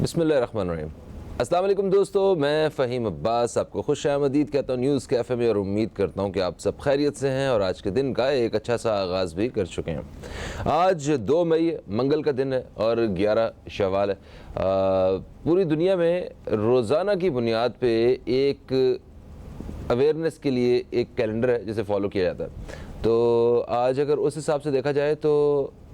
बिस्मिल्लाहिर्रहमानिर्रहीम। अस्सलाम वालेकुम दोस्तों, मैं फ़हीम अब्बास आपको खुश आमदीद कहता हूँ न्यूज़ कैफ़े में और उम्मीद करता हूँ कि आप सब खैरियत से हैं और आज के दिन का एक अच्छा सा आगाज़ भी कर चुके हैं। आज 2 मई मंगल का दिन है और 11 शवाल है। पूरी दुनिया में रोज़ाना की बुनियाद पे एक अवेयरनेस के लिए एक कैलेंडर है जिसे फॉलो किया जाता है। तो आज अगर उस हिसाब से देखा जाए तो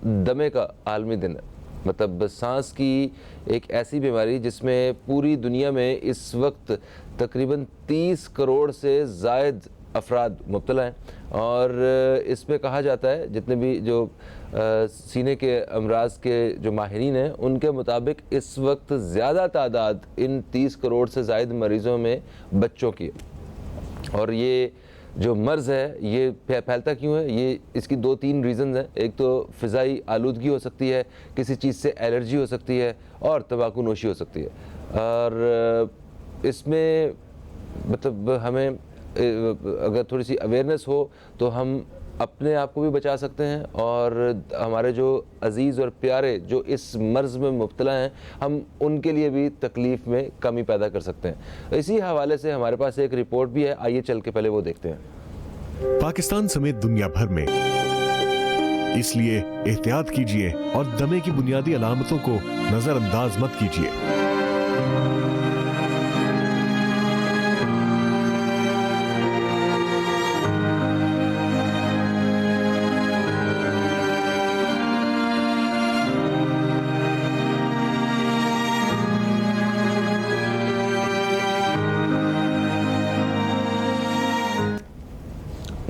दमे का आलमी दिन है, मतलब सांस की एक ऐसी बीमारी जिसमें पूरी दुनिया में इस वक्त तकरीबन 30 करोड़ से ज़ायद अफराद मुब्तला हैं। और इसमें कहा जाता है, जितने भी जो सीने के अमराज के जो माहिरीन हैं उनके मुताबिक इस वक्त ज़्यादा तादाद इन 30 करोड़ से ज़ायद मरीज़ों में बच्चों की है। और ये जो मर्ज़ है ये फैलता क्यों है, ये इसकी 2-3 रीज़न हैं। एक तो फ़िज़ाई आलूदगी हो सकती है, किसी चीज़ से एलर्जी हो सकती है और तंबाकू नोशी हो सकती है। और इसमें मतलब हमें अगर थोड़ी सी अवेयरनेस हो तो हम अपने आप को भी बचा सकते हैं और हमारे जो अज़ीज़ और प्यारे जो इस मर्ज़ में मुब्तला हैं हम उनके लिए भी तकलीफ़ में कमी पैदा कर सकते हैं। इसी हवाले से हमारे पास एक रिपोर्ट भी है, आइए चल के पहले वो देखते हैं। पाकिस्तान समेत दुनिया भर में इसलिए एहतियात कीजिए और दमे की बुनियादी अलामतों को नजरअंदाज मत कीजिए।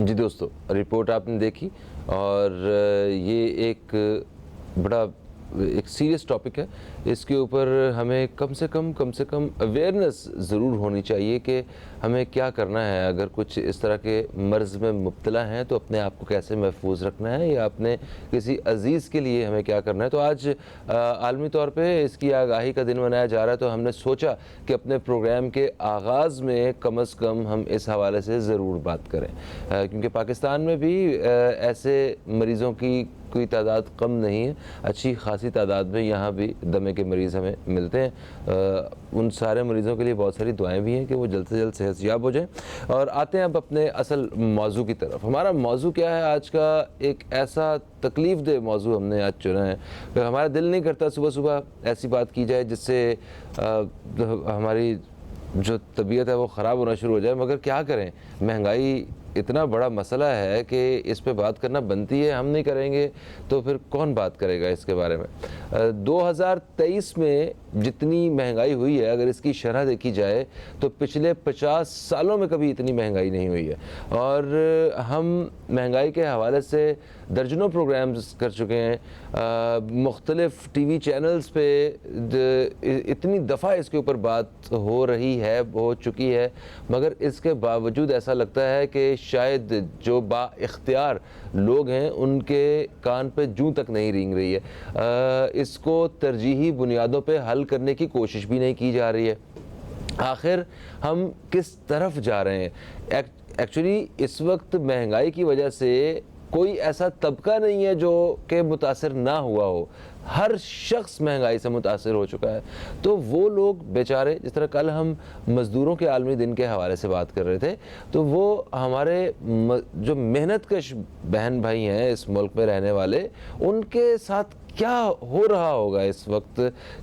जी दोस्तों, रिपोर्ट आपने देखी और ये एक बड़ा एक सीरियस टॉपिक है। इसके ऊपर हमें कम से कम अवेयरनेस ज़रूर होनी चाहिए कि हमें क्या करना है। अगर कुछ इस तरह के मर्ज़ में मुब्तला हैं तो अपने आप को कैसे महफूज रखना है या अपने किसी अज़ीज़ के लिए हमें क्या करना है। तो आज आलमी तौर पे इसकी आगाही का दिन मनाया जा रहा है, तो हमने सोचा कि अपने प्रोग्राम के आगाज़ में कम से कम हम इस हवाले से ज़रूर बात करें, क्योंकि पाकिस्तान में भी ऐसे मरीज़ों की कोई तादाद कम नहीं है। अच्छी खासी तादाद में यहाँ भी दमे के मरीज़ हमें मिलते हैं। उन सारे मरीज़ों के लिए बहुत सारी दुआएं भी हैं कि वो जल्द से जल्द सेहतयाब हो जाएं। और आते हैं अब अपने असल मौजू की तरफ। हमारा मौजू क्या है आज का? एक ऐसा तकलीफ़ दे मौजू हमने आज चुना है कि हमारा दिल नहीं करता सुबह सुबह ऐसी बात की जाए जिससे हमारी जो तबीयत है वो ख़राब होना शुरू हो जाए, मगर क्या करें, महंगाई इतना बड़ा मसला है कि इस पे बात करना बनती है। हम नहीं करेंगे तो फिर कौन बात करेगा इसके बारे में। 2023 में जितनी महंगाई हुई है, अगर इसकी शरह देखी जाए तो पिछले 50 सालों में कभी इतनी महंगाई नहीं हुई है। और हम महंगाई के हवाले से दर्जनों प्रोग्राम्स कर चुके हैं, मुख्तलिफ़ टीवी चैनल्स पे इतनी दफ़ा इसके ऊपर बात हो रही है, हो चुकी है, मगर इसके बावजूद ऐसा लगता है कि शायद जो बाइख्तियार लोग हैं उनके कान पे जूं तक नहीं रेंग रही है। इसको तरजीही बुनियादों पे हल करने की कोशिश भी नहीं की जा रही है। आखिर हम किस तरफ जा रहे हैं? एक्चुअली इस वक्त महंगाई की वजह से कोई ऐसा तबका नहीं है जो कि मुतासिर ना हुआ हो। हर शख्स महंगाई से मुतासिर हो चुका है। तो वो लोग बेचारे, जिस तरह कल हम मज़दूरों के आलमी दिन के हवाले से बात कर रहे थे, तो वो हमारे जो मेहनतकश बहन भाई हैं इस मुल्क में रहने वाले, उनके साथ क्या हो रहा होगा इस वक्त,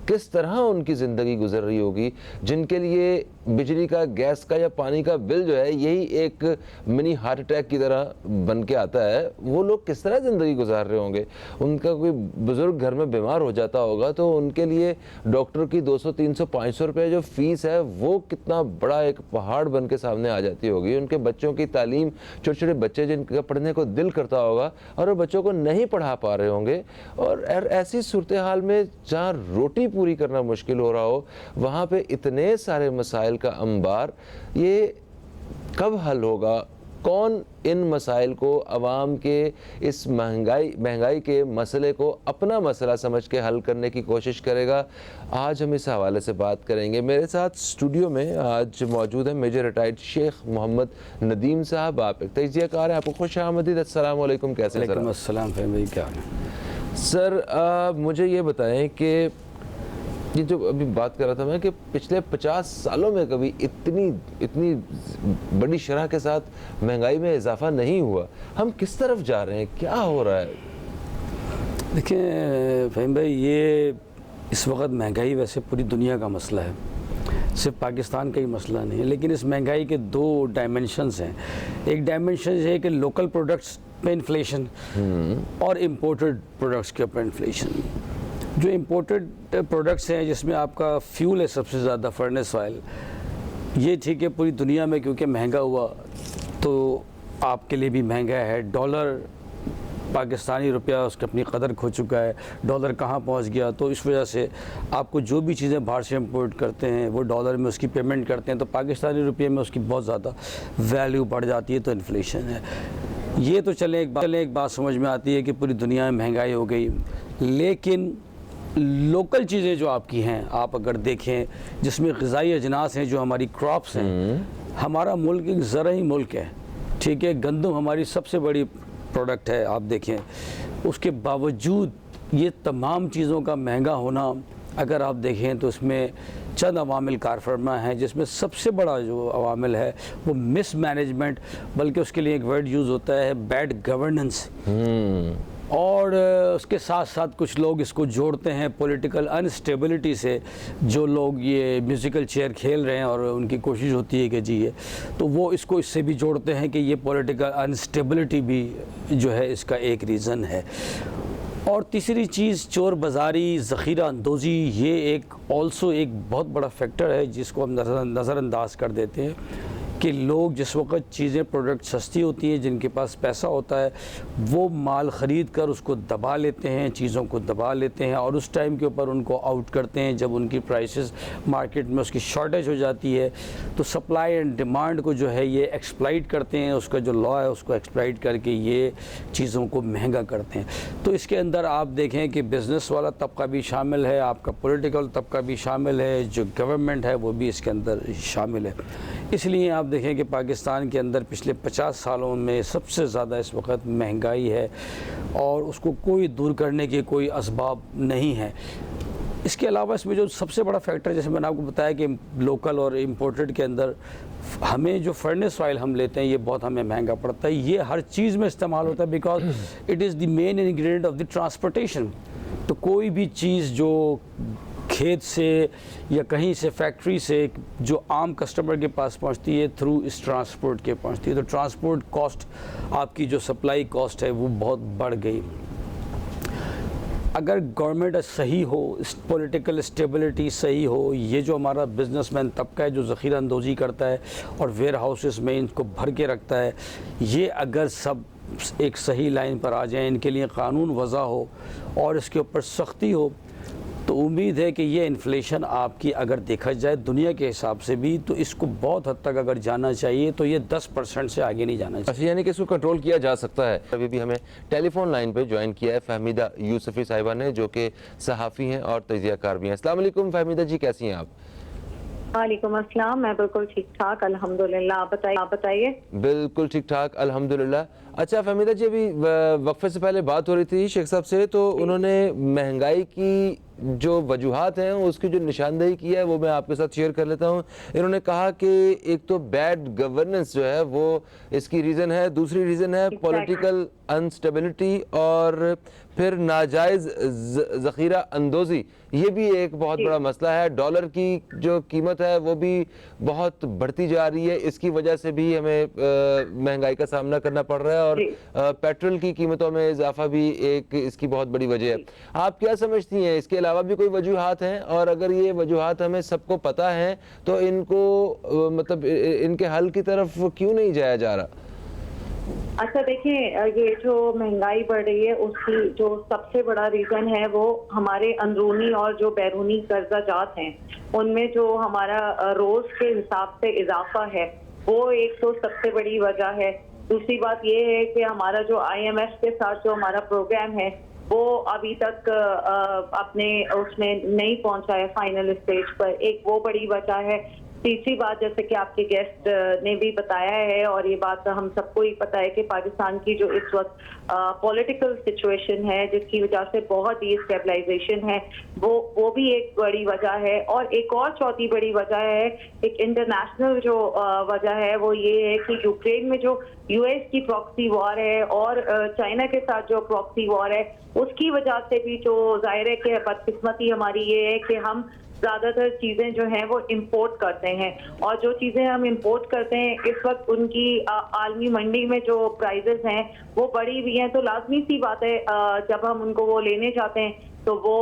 किस तरह उनकी ज़िंदगी गुजर रही होगी, जिनके लिए बिजली का, गैस का या पानी का बिल जो है यही एक मिनी हार्ट अटैक की तरह बन के आता है। वो लोग किस तरह ज़िंदगी गुजार रहे होंगे। उनका कोई बुज़ुर्ग घर में बीमार हो जाता होगा तो उनके लिए डॉक्टर की 200, 300, 500 रुपये जो फ़ीस है वो कितना बड़ा एक पहाड़ बन के सामने आ जाती होगी। उनके बच्चों की तालीम, छोटे छोटे बच्चे जिनका पढ़ने को दिल करता होगा और वो बच्चों को नहीं पढ़ा पा रहे होंगे। और ऐसी सूरत हाल में जहाँ रोटी पूरी करना मुश्किल हो रहा हो, वहाँ पे इतने सारे मसाइल का अंबार, ये कब हल होगा? कौन इन मसाइल को, अवाम के इस महंगाई के मसले को अपना मसला समझ के हल करने की कोशिश करेगा? आज हम इस हवाले से बात करेंगे। मेरे साथ स्टूडियो में आज मौजूद है मेजर रिटायर्ड शेख मोहम्मद नदीम साहब। आप एक तजियाकार हैं, आपको खुश आमदीद। अस्सलाम वालेकुम, कैसे हैं सर? वालेकुम अस्सलाम भाई, क्या हाल है? सर मुझे ये बताएं कि ये जो अभी बात कर रहा था मैं कि पिछले 50 सालों में कभी इतनी इतनी बड़ी शरह के साथ महंगाई में इजाफा नहीं हुआ। हम किस तरफ जा रहे हैं, क्या हो रहा है? देखिए फ़हीम भाई, ये इस वक्त महंगाई वैसे पूरी दुनिया का मसला है, सिर्फ पाकिस्तान का ही मसला नहीं है। लेकिन इस महंगाई के दो डायमेंशंस हैं। एक डायमेंशन है कि लोकल प्रोडक्ट्स पे इन्फ्लेशन और इम्पोर्टेड प्रोडक्ट्स के ऊपर इन्फ्लेशन। जो इम्पोर्टेड प्रोडक्ट्स हैं जिसमें आपका फ्यूल है सबसे ज़्यादा, फर्नेस ऑयल, ये ठीक है पूरी दुनिया में क्योंकि महंगा हुआ तो आपके लिए भी महंगा है। डॉलर, पाकिस्तानी रुपया उसकी अपनी कदर खो चुका है, डॉलर कहाँ पहुँच गया, तो इस वजह से आपको जो भी चीज़ें बाहर से इम्पोर्ट करते हैं वो डॉलर में उसकी पेमेंट करते हैं, तो पाकिस्तानी रुपये में उसकी बहुत ज़्यादा वैल्यू बढ़ जाती है, तो इन्फ्लेशन है। ये तो चले एक बात समझ में आती है कि पूरी दुनिया में महंगाई हो गई, लेकिन लोकल चीज़ें जो आपकी हैं, आप अगर देखें जिसमें ग़िज़ाई अजनास हैं, जो हमारी क्रॉप्स हैं, हमारा मुल्क एक ज़रई मुल्क है, ठीक है। गंदम हमारी सबसे बड़ी प्रोडक्ट है, आप देखें। उसके बावजूद ये तमाम चीज़ों का महंगा होना अगर आप देखें तो इसमें चंद अवामिल कार फरमा हैं, जिसमें सबसे बड़ा जो अवामिल है वो मिस मैनेजमेंट, बल्कि उसके लिए एक वर्ड यूज़ होता है बैड गवर्नेंस, और उसके साथ साथ कुछ लोग इसको जोड़ते हैं पॉलिटिकल अनस्टेबिलिटी से। जो लोग ये म्यूज़िकल चेयर खेल रहे हैं और उनकी कोशिश होती है कि जी ये, तो वो इसको इससे भी जोड़ते हैं कि ये पॉलिटिकल अनस्टेबिलिटी भी जो है इसका एक रीज़न है। और तीसरी चीज़ चोर बाज़ारी, ज़ख़ीरा अंदोज़ी, ये एक ऑल्सो एक बहुत बड़ा फैक्टर है जिसको हम नज़रअंदाज कर देते हैं कि लोग जिस वक्त चीज़ें प्रोडक्ट सस्ती होती हैं, जिनके पास पैसा होता है वो माल ख़रीद कर उसको दबा लेते हैं, चीज़ों को दबा लेते हैं और उस टाइम के ऊपर उनको आउट करते हैं जब उनकी प्राइसेस मार्केट में उसकी शॉर्टेज हो जाती है। तो सप्लाई एंड डिमांड को जो है ये एक्सप्लॉइट करते हैं, उसका जो लॉ है उसको एक्सप्लॉइट करके ये चीज़ों को महंगा करते हैं। तो इसके अंदर आप देखें कि बिज़नेस वाला तबका भी शामिल है, आपका पॉलिटिकल तबका भी शामिल है, जो गवर्नमेंट है वो भी इसके अंदर शामिल है। इसलिए आप देखें कि पाकिस्तान के अंदर पिछले 50 सालों में सबसे ज़्यादा इस वक्त महंगाई है और उसको कोई दूर करने के कोई असबाब नहीं है। इसके अलावा इसमें जो सबसे बड़ा फैक्टर, जैसे मैंने आपको बताया कि लोकल और इम्पोर्टेड के अंदर हमें जो फर्नेस ऑयल हम लेते हैं ये बहुत हमें महंगा पड़ता है। ये हर चीज़ में इस्तेमाल होता है because it is the main ingredient of the transportation. तो कोई भी चीज़ जो खेत से या कहीं से फैक्ट्री से जो आम कस्टमर के पास पहुंचती है थ्रू इस ट्रांसपोर्ट के पहुंचती है, तो ट्रांसपोर्ट कॉस्ट, आपकी जो सप्लाई कॉस्ट है वो बहुत बढ़ गई। अगर गवर्नमेंट सही हो, पॉलिटिकल स्टेबिलिटी सही हो, ये जो हमारा बिजनेसमैन तबका है जो ज़ख़ीरा अंदोज़ी करता है और वेयर हाउसेस में इनको भर के रखता है, ये अगर सब एक सही लाइन पर आ जाए, इनके लिए कानून वज़ा हो और इसके ऊपर सख्ती हो, तो उम्मीद है कि ये इन्फ्लेशन आपकी अगर देखा जाए दुनिया के हिसाब से भी तो इसको बहुत हद तक अगर जाना चाहिए तो ये 10% से आगे नहीं जाना चाहिए। अच्छा, यानी कि इसको कंट्रोल किया जा सकता है। अभी भी हमें टेलीफोन लाइन पे ज्वाइन किया है फहमीदा यूसुफी साहिबा ने, जो कि सहाफ़ी हैं और तजियाकार भी हैं। अस्सलाम वालेकुम फहमीदा जी, कैसी हैं आप? वालेकुम अस्सलाम, मैं बिल्कुल ठीक ठाक अल्हम्दुलिल्लाह। आप बताइए। बिल्कुल ठीक ठाक अल्हम्दुलिल्लाह। अच्छा फहमीदा जी, अभी वक्फे से पहले बात हो रही थी शेख साहब से, तो उन्होंने महंगाई की जो वजूहात हैं उसकी जो निशानदेही की है वो मैं आपके साथ शेयर कर लेता हूँ। इन्होंने कहा कि एक तो बैड गवर्नेंस जो है वो इसकी रीज़न है, दूसरी रीज़न है पॉलिटिकल अनस्टेबिलिटी, और फिर नाजायज़ ज़ख़ीरा अंदोज़ी, ये भी एक बहुत बड़ा मसला है। डॉलर की जो कीमत है वो भी बहुत बढ़ती जा रही है, इसकी वजह से भी हमें महंगाई का सामना करना पड़ रहा है, और पेट्रोल की कीमतों में इजाफा भी एक इसकी बहुत बड़ी वजह है। आप क्या समझती हैं, इसके अलावा भी कोई वजूहात हैं? और अगर ये वजूहात हमें सबको पता है तो इनको मतलब इनके हल की तरफ क्यों नहीं जाया जा रहा? अच्छा देखिए, ये जो महंगाई बढ़ रही है उसकी जो सबसे बड़ा रीजन है वो हमारे अंदरूनी और जो बैरूनी कर्जा जात हैं उनमें जो हमारा रोज के हिसाब से इजाफा है वो एक तो सबसे बड़ी वजह है। दूसरी बात ये है कि हमारा जो IMF के साथ जो हमारा प्रोग्राम है वो अभी तक अपने उसमें नहीं पहुंचा है फाइनल स्टेज पर, एक वो बड़ी वजह है। तीसरी बात, जैसे कि आपके गेस्ट ने भी बताया है और ये बात हम सबको ही पता है कि पाकिस्तान की जो इस वक्त पॉलिटिकल सिचुएशन है जिसकी वजह से बहुत ही स्टेबलाइजेशन है, वो भी एक बड़ी वजह है। और एक और चौथी बड़ी वजह है, एक इंटरनेशनल जो वजह है वो ये है कि यूक्रेन में जो यूएस की प्रॉक्सी वॉर है और चाइना के साथ जो प्रॉक्सी वॉर है उसकी वजह से भी जो जाहिर है कि बदकिस्मती हमारी ये है कि हम ज्यादातर चीजें जो हैं वो इंपोर्ट करते हैं, और जो चीजें हम इंपोर्ट करते हैं इस वक्त उनकी आलमी मंडी में जो प्राइसेस हैं वो बढ़ी हुई हैं, तो लाजमी सी बात है जब हम उनको वो लेने जाते हैं तो वो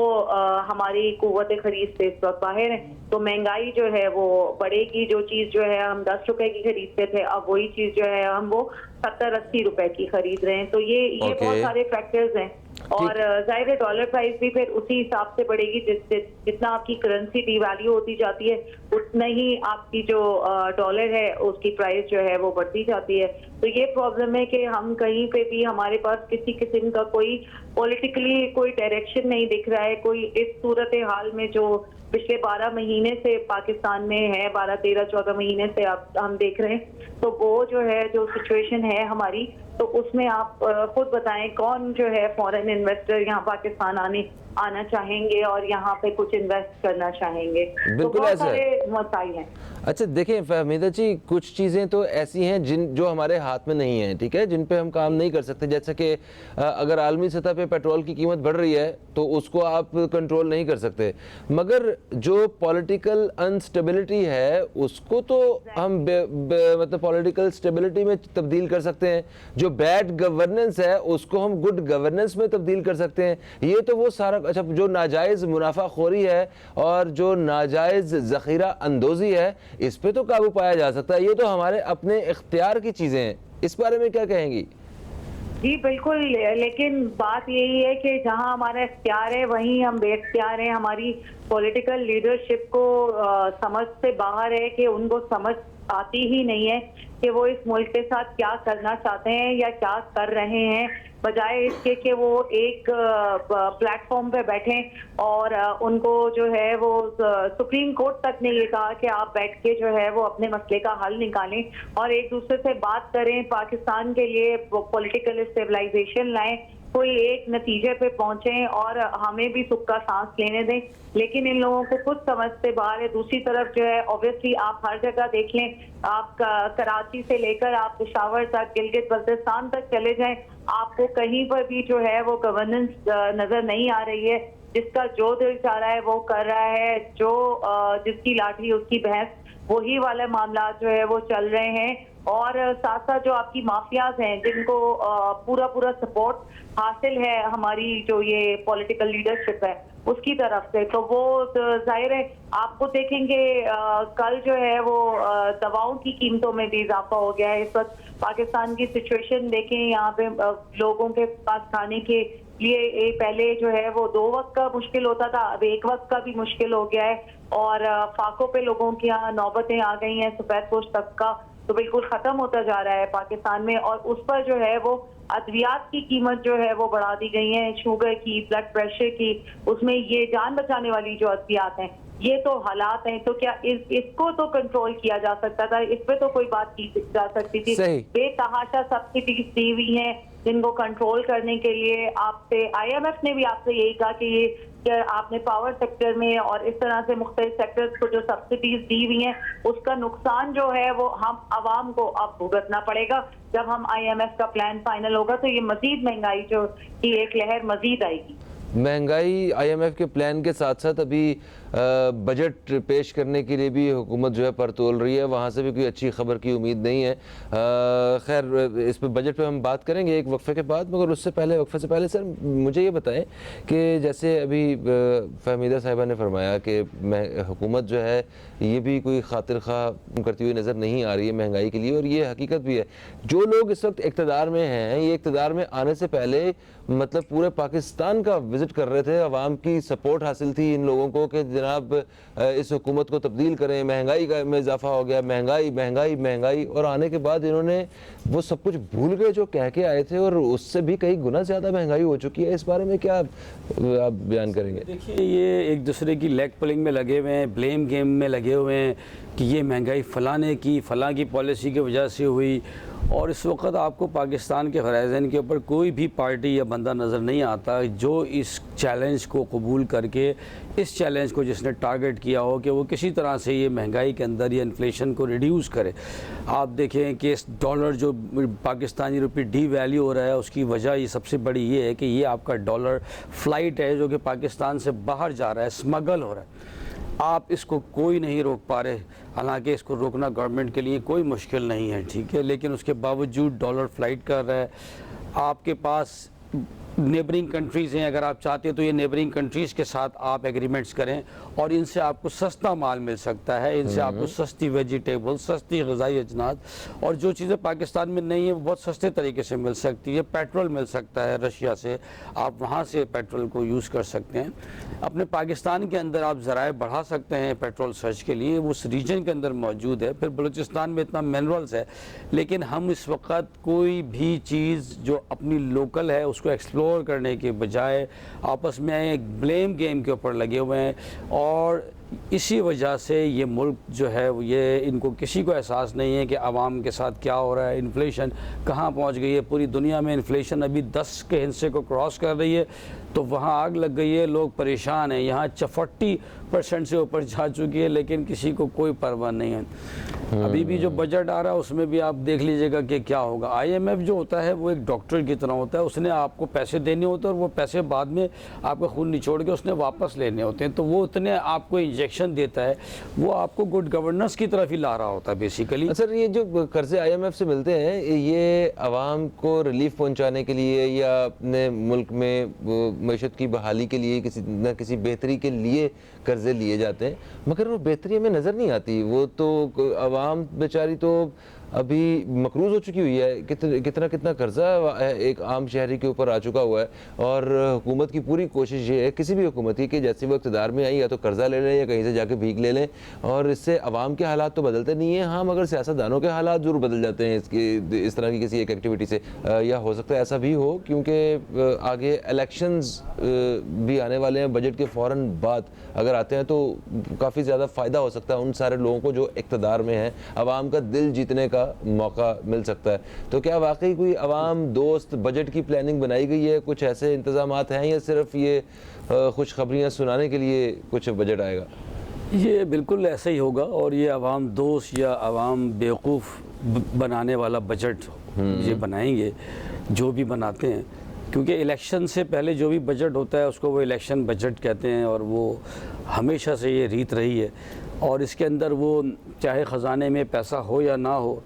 हमारी कुव्वत खरीद से इस वक्त बाहर है, तो महंगाई जो है वो बढ़ेगी। जो चीज जो है हम 10 रुपए की खरीदते थे अब वही चीज जो है हम वो 70-80 रुपए की खरीद रहे हैं। तो ये बहुत सारे फैक्टर्स हैं, और जाहिर है डॉलर प्राइस भी फिर उसी हिसाब से बढ़ेगी। जितना आपकी करेंसी डिवैल्यू होती जाती है उतना ही आपकी जो डॉलर है उसकी प्राइस जो है वो बढ़ती जाती है। तो ये प्रॉब्लम है कि हम कहीं पे भी हमारे पास किसी किस्म का कोई पॉलिटिकली कोई डायरेक्शन नहीं दिख रहा है। कोई इस सूरत हाल में जो पिछले 12 महीने से पाकिस्तान में है, 12, 13, 14 महीने से अब हम देख रहे हैं, तो वो जो है जो सिचुएशन है हमारी, तो उसमें आप खुद बताएं कौन जो है फॉरेन इन्वेस्टर यहाँ पाकिस्तान आना चाहेंगे और यहाँ पे कुछ इन्वेस्ट करना चाहेंगे। तो बहुत सारे मसाइल हैं। अच्छा देखें फहमीदा जी, कुछ चीज़ें तो ऐसी हैं जो हमारे हाथ में नहीं हैं, ठीक है, जिन पे हम काम नहीं कर सकते। जैसे कि अगर आलमी सतह पे पेट्रोल की कीमत बढ़ रही है तो उसको आप कंट्रोल नहीं कर सकते, मगर जो पॉलिटिकल अनस्टेबिलिटी है उसको तो हम मतलब पॉलिटिकल स्टेबिलिटी में तब्दील कर सकते हैं। जो बैड गवर्नेंस है उसको हम गुड गवर्नेंस में तब्दील कर सकते हैं। ये तो वो सारा, अच्छा जो नाजायज़ मुनाफाखोरी है और जो नाजायज़ ज़ख़ीरा अंदोज़ी है इस पे तो काबू पाया जा सकता है। ये तो हमारे अपने इख्तियार की चीज़ें हैं। इस बारे में क्या कहेंगी? जी बिल्कुल, लेकिन बात यही है कि जहां हमारा इख्तियार है वहीं हम बेइख्तियार हैं। हमारी पॉलिटिकल लीडरशिप को समझ से बाहर है कि उनको समझ आती ही नहीं है कि वो इस मुल्क के साथ क्या करना चाहते हैं या क्या कर रहे हैं, बजाय इसके कि वो एक प्लेटफॉर्म पे बैठें और उनको जो है वो सुप्रीम कोर्ट तक ने ये कहा कि आप बैठ के जो है वो अपने मसले का हल निकालें और एक दूसरे से बात करें, पाकिस्तान के लिए पॉलिटिकल स्टेबलाइजेशन लाएं, कोई एक नतीजे पे पहुंचे और हमें भी सुख का सांस लेने दें। लेकिन इन लोगों को कुछ समझ से बाहर है। दूसरी तरफ जो है ऑब्वियसली आप हर जगह देख लें, आप कराची से लेकर आप पेशावर तक, गिलगित बल्तिस्तान तक चले जाएं, आपको कहीं पर भी जो है वो गवर्नेंस नजर नहीं आ रही है। जिसका जो दिल चाह रहा है वो कर रहा है, जो जिसकी लाठी उसकी भैंस, वही वाले मामला जो है वो चल रहे हैं। और साथ साथ जो आपकी माफियाज हैं जिनको पूरा सपोर्ट हासिल है हमारी जो ये पॉलिटिकल लीडरशिप है उसकी तरफ से, तो वो जाहिर है आपको देखेंगे कल जो है वो दवाओं की कीमतों में भी इजाफा हो गया है। इस वक्त पाकिस्तान की सिचुएशन देखें, यहाँ पे लोगों के पास खाने के लिए पहले जो है वो 2 वक्त का मुश्किल होता था, अब 1 वक्त का भी मुश्किल हो गया है। और फाकों पे लोगों की यहाँ नौबतें आ गई हैं, सफेद पोश तबका तो बिल्कुल खत्म होता जा रहा है पाकिस्तान में। और उस पर जो है वो अद्वियात की कीमत जो है वो बढ़ा दी गई है, शुगर की, ब्लड प्रेशर की, उसमें ये जान बचाने वाली जो अद्वियात हैं, ये तो हालात हैं। तो क्या इसको तो कंट्रोल किया जा सकता था, इस पे तो कोई बात की जा सकती थी। बेतहाशा सब्सिडीज दी हुई हैं जिनको कंट्रोल करने के लिए आपसे IMF ने भी आपसे यही कहा कि ये आपने पावर सेक्टर में और इस तरह से मुख्तलिफ सेक्टर्स को जो सब्सिडीज दी हुई हैं उसका नुकसान जो है वो हम आवाम को अब भुगतना पड़ेगा। जब हम IMF का प्लान फाइनल होगा तो ये मजीद महंगाई जो की एक लहर मजीद आएगी। महंगाई IMF के प्लान के साथ साथ अभी बजट पेश करने के लिए भी हुकूमत जो है पर तोल रही है, वहाँ से भी कोई अच्छी खबर की उम्मीद नहीं है। खैर इस पर बजट पे हम बात करेंगे एक वक्फे के बाद, मगर उससे पहले, वक्फे से पहले सर मुझे ये बताएं कि जैसे अभी फहमीदा साहिबा ने फरमाया कि हुकूमत जो है ये भी कोई खातिर खा करती हुई नज़र नहीं आ रही है महंगाई के लिए, और ये हकीकत भी है। जो लोग इस वक्त इक़्तिदार में हैं, ये इक़्तिदार में आने से पहले मतलब पूरे पाकिस्तान का विज़िट कर रहे थे, अवाम की सपोर्ट हासिल थी इन लोगों को कि जनाब इस हुकूमत को तब्दील करें, महंगाई का में इजाफा हो गया, महंगाई महंगाई महंगाई, और आने के बाद इन्होंने वो सब कुछ भूल गए जो कह के आए थे और उससे भी कई गुना ज़्यादा महंगाई हो चुकी है। इस बारे में क्या आप बयान करेंगे? देखिए, ये एक दूसरे की लेग पुलिंग में लगे हुए हैं, ब्लेम गेम में लगे हुए हैं कि ये महंगाई फ़लाँ की पॉलिसी की वजह से हुई। और इस वक्त आपको पाकिस्तान के हराइज़न के ऊपर कोई भी पार्टी या बंदा नज़र नहीं आता जो इस चैलेंज को कबूल करके, इस चैलेंज को जिसने टारगेट किया हो कि वो किसी तरह से ये महंगाई के अंदर या इन्फ्लेशन को रिड्यूस करे। आप देखें कि इस डॉलर जो पाकिस्तानी रुपये डी वैल्यू हो रहा है, उसकी वजह ये सबसे बड़ी ये है कि ये आपका डॉलर फ़्लाइट है जो कि पाकिस्तान से बाहर जा रहा है, स्मगल हो रहा है। आप इसको कोई नहीं रोक पा रहे, हालांकि इसको रोकना गवर्नमेंट के लिए कोई मुश्किल नहीं है, ठीक है, लेकिन उसके बावजूद डॉलर फ्लाइट कर रहा है। आपके पास नेबरिंग कंट्रीज़ हैं, अगर आप चाहते हैं तो ये नेबरिंग कंट्रीज़ के साथ आप एग्रीमेंट्स करें और इनसे आपको सस्ता माल मिल सकता है, इनसे आपको सस्ती वेजिटेबल, सस्ती ग़िज़ाई अजनात और जो चीज़ें पाकिस्तान में नहीं है वो बहुत सस्ते तरीके से मिल सकती है। पेट्रोल मिल सकता है रशिया से, आप वहाँ से पेट्रोल को यूज़ कर सकते हैं। अपने पाकिस्तान के अंदर आप ज़राए बढ़ा सकते हैं पेट्रोल सर्च के लिए, उस रीजन के अंदर मौजूद है। फिर बलूचिस्तान में इतना मिनरल्स है, लेकिन हम इस वक्त कोई भी चीज़ जो अपनी लोकल है उसको एक्सप्लोर करने के बजाय आपस में एक ब्लेम गेम के ऊपर लगे हुए हैं। और इसी वजह से ये मुल्क जो है ये इनको किसी को एहसास नहीं है कि आवाम के साथ क्या हो रहा है, इन्फ्लेशन कहाँ पहुँच गई है। पूरी दुनिया में इन्फ्लेशन अभी 10 के हिस्से को क्रॉस कर रही है, तो वहाँ आग लग गई है, लोग परेशान हैं। यहाँ 40% से ऊपर जा चुकी है, लेकिन किसी को कोई परवाह नहीं है। अभी भी जो बजट आ रहा है उसमें भी आप देख लीजिएगा कि क्या होगा। IMF जो होता है वो एक डॉक्टर की तरह होता है, उसने आपको पैसे देने होते हैं और वो पैसे बाद में आपका खून निचोड़ के उसने वापस लेने होते हैं। तो वो उतने आपको इंजेक्शन देता है, वो आपको गुड गवर्नेंस की तरफ ही ला रहा होता है बेसिकली। सर, ये जो कर्जे IMF से मिलते हैं ये आवाम को रिलीफ पहुंचाने के लिए या अपने मुल्क में मईशत की बहाली के लिए किसी न किसी बेहतरी के लिए कर्जे लिए जाते हैं, मगर वो बेहतरी हमें नज़र नहीं आती। वो तो आवाम बेचारी तो अभी मकरूज़ हो चुकी हुई है। कितना कर्जा एक आम शहरी के ऊपर आ चुका हुआ है। और हुकूमत की पूरी कोशिश ये है, किसी भी हुकूमत की, कि जैसे वो इक़्तिदार में आई या तो कर्जा ले लें या कहीं से जाके भीख ले लें, और इससे आवाम के हालात तो बदलते नहीं हैं। हाँ, मगर सियासतदानों के हालात ज़रूर बदल जाते हैं इस तरह की किसी एक एक्टिविटी से। या हो सकता है ऐसा भी हो क्योंकि आगे इलेक्शंस भी आने वाले हैं, बजट के फ़ौरन बाद अगर आते हैं तो काफ़ी ज़्यादा फ़ायदा हो सकता है उन सारे लोगों को जो इक़्तिदार में हैं, आवाम का दिल जीतने का मौका मिल सकता है। तो क्या वाकई कोई अवाम दोस्त बजट की प्लानिंग बनाई गई है, कुछ ऐसे इंतजामात हैं, या सिर्फ ये खुशखबरियाँ सुनाने के लिए कुछ बजट आएगा? ये बिल्कुल ऐसा ही होगा, और ये अवाम दोस्त या अवाम बेवकूफ़ बनाने वाला बजट ये बनाएंगे जो भी बनाते हैं, क्योंकि इलेक्शन से पहले जो भी बजट होता है उसको वो इलेक्शन बजट कहते हैं, और वो हमेशा से ये रीत रही है। और इसके अंदर वो चाहे ख़जाने में पैसा हो या ना हो,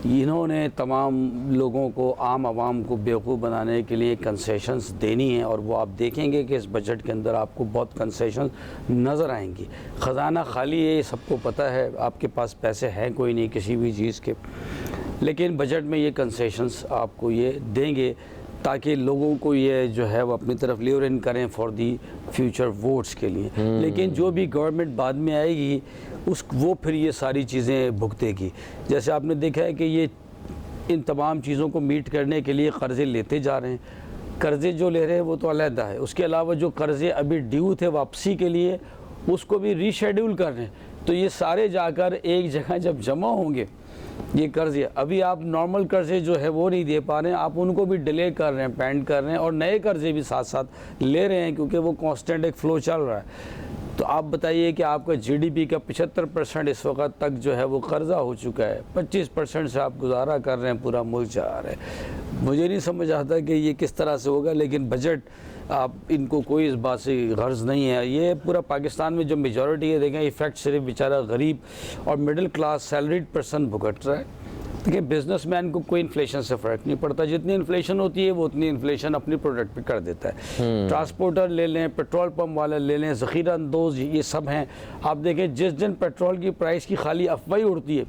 इन्होंने तमाम लोगों को, आम आवाम को बेवकूफ़ बनाने के लिए कंसेशंस देनी है। और वो आप देखेंगे कि इस बजट के अंदर आपको बहुत कंसेशंस नज़र आएंगी। ख़जाना खाली है, ये सबको पता है, आपके पास पैसे हैं कोई नहीं किसी भी चीज़ के, लेकिन बजट में ये कंसेशंस आपको ये देंगे ताकि लोगों को ये जो है वो अपनी तरफ ल्यूर इन करें फॉर दी फ्यूचर वोट्स के लिए। लेकिन जो भी गवर्नमेंट बाद में आएगी वो फिर ये सारी चीज़ें भुगतेगी। जैसे आपने देखा है कि ये इन तमाम चीज़ों को मीट करने के लिए कर्ज़े लेते जा रहे हैं। कर्ज़े जो ले रहे हैं वो तो अलहदा है, उसके अलावा जो कर्ज़े अभी ड्यू थे वापसी के लिए उसको भी रीशेड्यूल कर रहे हैं। तो ये सारे जाकर एक जगह जब जमा होंगे ये कर्ज़े, अभी आप नॉर्मल कर्ज़े जो है वो नहीं दे पा रहे हैं, आप उनको भी डिले कर रहे हैं, पेंड कर रहे हैं, और नए कर्ज़े भी साथ साथ ले रहे हैं क्योंकि वो कांस्टेंट एक फ़्लो चल रहा है। तो आप बताइए कि आपका GDP का 75% इस वक्त तक जो है वो कर्ज़ा हो चुका है, 25% से आप गुजारा कर रहे हैं, पूरा मुल्क जा रहा है। मुझे नहीं समझ आता कि ये किस तरह से होगा, लेकिन बजट आप इनको कोई इस बात से गर्ज नहीं है। ये पूरा पाकिस्तान में जो मेजॉरिटी है देखें, इफ़ेक्ट सिर्फ बेचारा गरीब और मिडिल क्लास सैलरीड पर्सन भुगत रहा है। देखिए, बिजनेसमैन को कोई इन्फ्लेशन से फ़र्क नहीं पड़ता, जितनी इन्फ्लेशन होती है वो उतनी इन्फ्लेशन अपनी प्रोडक्ट पे कर देता है। ट्रांसपोर्टर ले लें, पेट्रोल पंप वाले ले लें, ज़ख़ीरा अंदोज़, ये सब हैं। आप देखें जिस दिन पेट्रोल की प्राइस की खाली अफवाही उड़ती है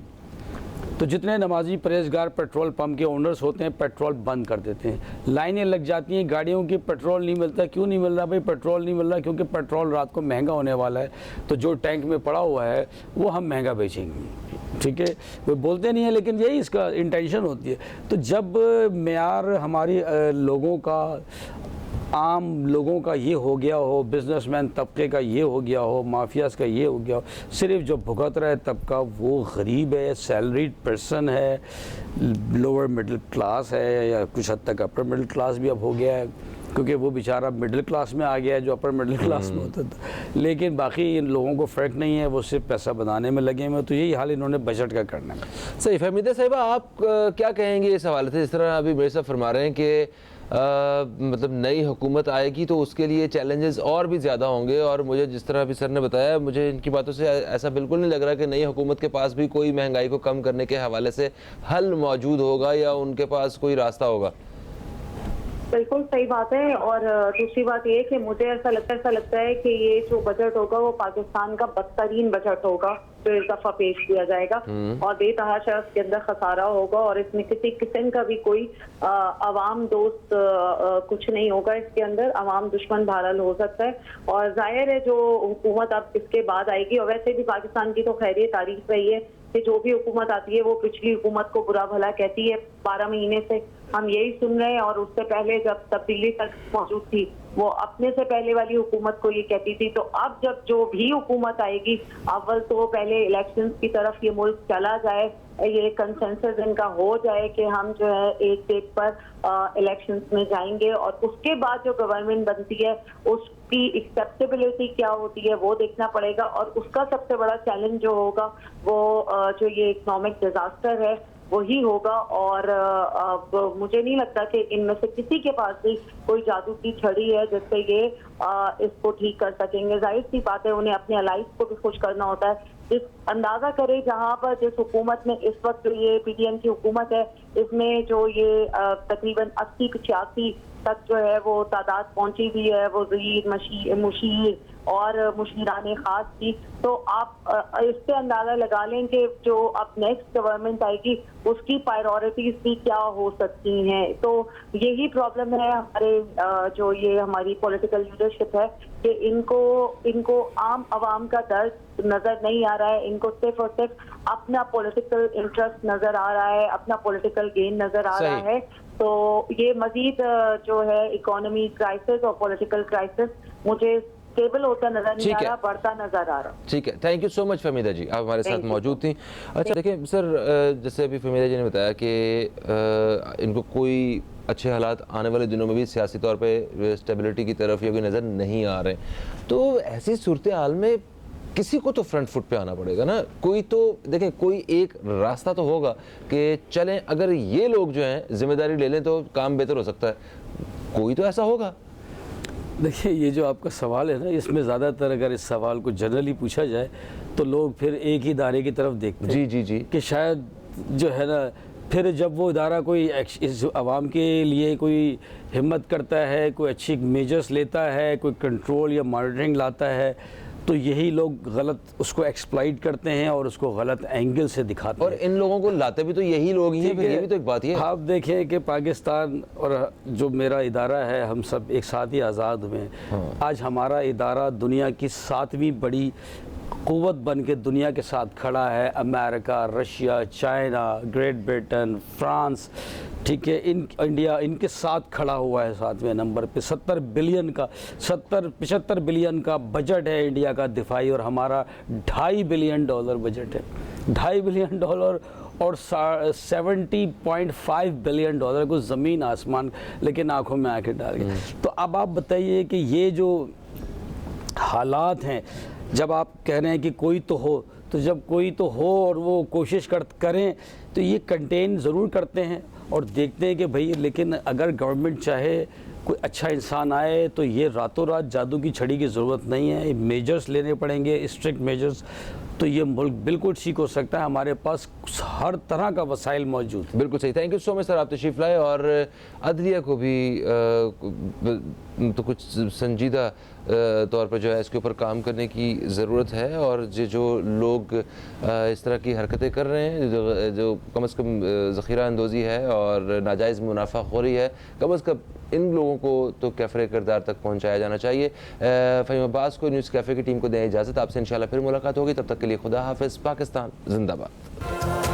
तो जितने नमाजी परहेजगार पेट्रोल पंप के ओनर्स होते हैं पेट्रोल बंद कर देते हैं, लाइनें लग जाती हैं गाड़ियों की, पेट्रोल नहीं मिलता। क्यों नहीं मिल रहा भाई? पेट्रोल नहीं मिल रहा क्योंकि पेट्रोल रात को महंगा होने वाला है, तो जो टैंक में पड़ा हुआ है वो हम महंगा बेचेंगे। ठीक है, वो बोलते नहीं है लेकिन यही इसका इंटेंशन होती है। तो जब मेयार हमारी लोगों का, आम लोगों का ये हो गया हो, बिजनेसमैन तबके का ये हो गया हो, माफियाज का ये हो गया हो, सिर्फ जो भुगत रहा है तबका वो गरीब है, सैलरीड पर्सन है, लोअर मिडिल क्लास है, या कुछ हद तक अपर मिडिल क्लास भी अब हो गया है क्योंकि वो बेचारा मिडिल क्लास में आ गया है जो अपर मिडिल क्लास में होता था। लेकिन बाकी इन लोगों को फ़र्क नहीं है, वो सिर्फ पैसा बनाने में लगे हुए। तो यही हाल इन्होंने बजट का करना है। सही। फहमीदा साहिबा, आप क्या कहेंगे इस हवाले से? जिस तरह अभी मेरे साथ फरमा रहे हैं कि मतलब नई हुकूमत आएगी तो उसके लिए चैलेंजेस और भी ज़्यादा होंगे, और मुझे जिस तरह अभी सर ने बताया, मुझे इनकी बातों से ऐसा बिल्कुल नहीं लग रहा कि नई हुकूमत के पास भी कोई महंगाई को कम करने के हवाले से हल मौजूद होगा या उनके पास कोई रास्ता होगा। बिल्कुल सही बात है। और दूसरी बात ये कि मुझे ऐसा लगता है कि ये जो बजट होगा वो पाकिस्तान का बदतरीन बजट होगा जो इस दफा पेश किया जाएगा, और बेतहाशा इसके अंदर खसारा होगा, और इसमें किसी किस्म का भी कोई अवाम दोस्त कुछ नहीं होगा। इसके अंदर अवाम दुश्मन बहरहाल हो सकता है। और जाहिर है जो हुकूमत अब इसके बाद आएगी, और वैसे भी पाकिस्तान की तो खैरियत तारीफ रही है कि जो भी हुकूमत आती है वो पिछली हुकूमत को बुरा भला कहती है। 12 महीने से हम यही सुन रहे हैं, और उससे पहले जब तब्दीली तक मौजूद थी वो अपने से पहले वाली हुकूमत को ये कहती थी। तो अब जब जो भी हुकूमत आएगी, अव्वल तो पहले इलेक्शंस की तरफ ये मुल्क चला जाए, ये कंसेंसस इनका हो जाए कि हम जो है एक डेट पर इलेक्शंस में जाएंगे, और उसके बाद जो गवर्नमेंट बनती है उसकी एक्सेप्टेबिलिटी क्या होती है वो देखना पड़ेगा। और उसका सबसे बड़ा चैलेंज जो होगा वो जो ये इकोनॉमिक डिजास्टर है वही होगा। और अब मुझे नहीं लगता कि इनमें से किसी के पास भी कोई जादू की छड़ी है जिससे ये इसको ठीक कर सकेंगे। जाहिर सी बात है उन्हें अपने अलाइज को भी खुश करना होता है। जिस अंदाजा करे जहां पर जिस हुकूमत में इस वक्त ये पीडीएम की हुकूमत है, इसमें जो ये तकरीबन 80-85 तक जो है वो तादाद पहुंची हुई है वज़ीर, मुशीर और मुशीराने खास की, तो आप इससे अंदाजा लगा लें कि जो अब नेक्स्ट गवर्नमेंट आएगी उसकी प्रायोरिटीज भी क्या हो सकती हैं। तो यही प्रॉब्लम है हमारे जो ये हमारी पॉलिटिकल लीडरशिप है कि इनको आम आवाम का दर्द नजर नहीं आ रहा है, इनको सिर्फ और सिर्फ अपना पॉलिटिकल इंटरेस्ट नजर आ रहा है, अपना पॉलिटिकल गेन नजर आ रहा है। तो ये मजीद जो है इकोनॉमी क्राइसिस और पॉलिटिकल क्राइसिस मुझे स्टेबल होता नजर नहीं आ रहा, बढ़ता नजर आ रहा। ठीक है, thank you so much Fahmida ji, आप हमारे साथ मौजूद थी। अच्छा देखिए सर, जैसे अभी फहमीदा जी ने बताया कि इनको कोई अच्छे हालात आने वाले दिनों में भी सियासी तौर पे स्टेबिलिटी की तरफ ये नज़र नहीं आ रहे, तो ऐसी सूरत हाल में किसी को तो फ्रंट फुट पे आना पड़ेगा ना। कोई तो देखें, कोई एक रास्ता तो होगा कि चलें, अगर ये लोग जो हैं जिम्मेदारी ले लें तो काम बेहतर हो सकता है, कोई तो ऐसा होगा। देखिए ये जो आपका सवाल है ना, इसमें ज़्यादातर अगर इस सवाल को जनरली पूछा जाए तो लोग फिर एक ही इदारे की तरफ देखते हैं। जी कि शायद जो है ना, फिर जब वो इदारा कोई इस आवाम के लिए कोई हिम्मत करता है, कोई अच्छी मेजर्स लेता है, कोई कंट्रोल या मॉनिटरिंग लाता है, तो यही लोग गलत उसको एक्सप्लॉइट करते हैं और उसको गलत एंगल से दिखाते हैं। और इन लोगों को लाते भी तो यही लोग ही हैं, फिर ये भी तो एक बात ही है। आप देखें कि पाकिस्तान और जो मेरा इदारा है, हम सब एक साथ ही आज़ाद हुए हैं। आज हमारा इदारा दुनिया की 7वीं बड़ी क़ुव्वत बन के दुनिया के साथ खड़ा है। America, Russia, China, great Britain, France, ठीक है, इंडिया इनके साथ खड़ा हुआ है 7वें नंबर पे। 75 बिलियन का बजट है इंडिया का दिफाई, और हमारा $2.5 बिलियन बजट है। $2.5 बिलियन और 70.5 बिलियन को ज़मीन आसमान लेकिन आंखों में आंखें डाल के। तो अब आप बताइए कि ये जो हालात हैं, जब आप कह रहे हैं कि कोई तो हो, तो जब कोई तो हो और वो कोशिश करें तो ये कंटेन ज़रूर करते हैं और देखते हैं कि भाई, लेकिन अगर गवर्नमेंट चाहे कोई अच्छा इंसान आए तो ये रातों रात जादू की छड़ी की ज़रूरत नहीं है, मेजर्स लेने पड़ेंगे, स्ट्रिक्ट मेजर्स, तो ये मुल्क बिल्कुल ठीक हो सकता है। हमारे पास हर तरह का वसाइल मौजूद। बिल्कुल सही, thank you so much sir, आप तशरीफ़ लाए और अदलिया को भी तो कुछ संजीदा तौर पर जो है इसके ऊपर काम करने की ज़रूरत है। और जो लोग इस तरह की हरकतें कर रहे हैं, जो कम अज़ कम ज़ख़ीरा अंदोज़ी है और नाजायज़ मुनाफाखोरी है, कम अज़ कम इन लोगों को तो कैफ़े किरदार तक पहुँचाया जाना चाहिए। फ़हीम अब्बास को न्यूज़ कैफ़े की टीम को दें इजाज़त। आपसे इंशाल्लाह फिर मुलाकात होगी, तब तक के लिए खुदा हाफ़िज़। पाकिस्तान ज़िंदाबाद।